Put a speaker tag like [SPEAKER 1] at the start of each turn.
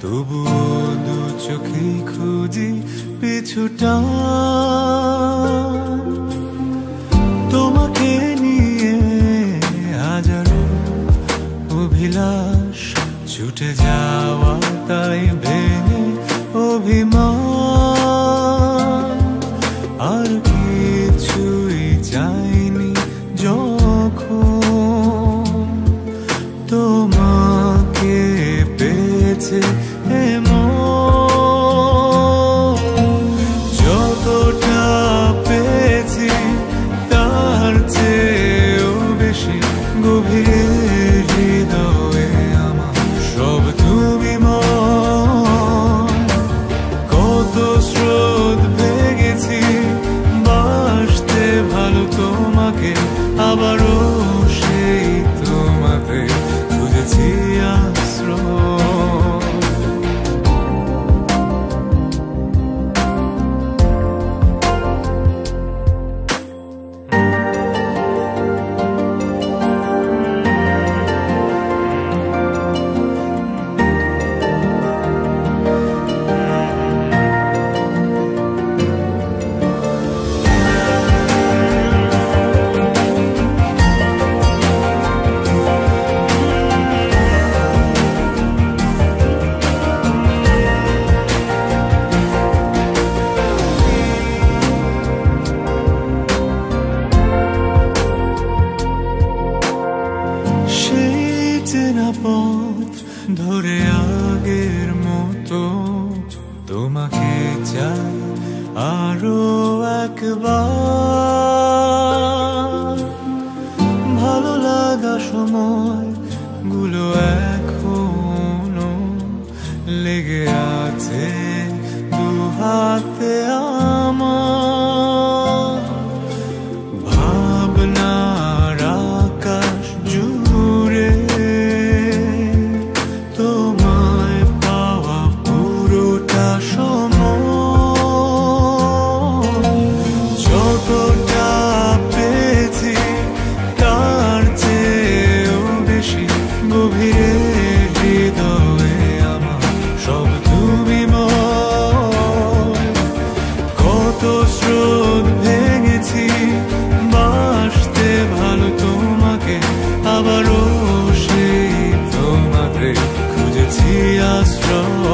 [SPEAKER 1] তবুও দু চোখেই খুঁজি পিছুটা তোমাকে নিয়ে। হাজারো অভিলাষ ছুটে যাওয়া তাই ভেঙে অভিমান, আর কিছুই চাইনি যখন তোমাকে পেয়েছে যতটা পেয়েছি তার চেয়েও বেশি গভীরে হৃদয়ে আমার সব তুমি মন। কত স্রোত ভেঙেছি বাসতে ভালো তোমাকে, আবারও সেই তোমাতে খুঁজেছি আশ্রয়। পথ ধরে আগের মতো তোমাকে চাই আরো একবার। ভালো লাগা সময় গুলো এখনো লেগে আছে দু হাতে আমার। ভাবনার আকাশ জুড়ে তোমায় পাওয়া পুরোটা সময়। যতটা পেয়েছি তার চেয়েও বেশি গভীরে হৃদয়ে আমার সব তুমি মন। কত স্রোত ভেঙেছি বাসতে ভালো তোমাকে, আবারও সেই তোমাতে খুঁজেছি আশ্রয়।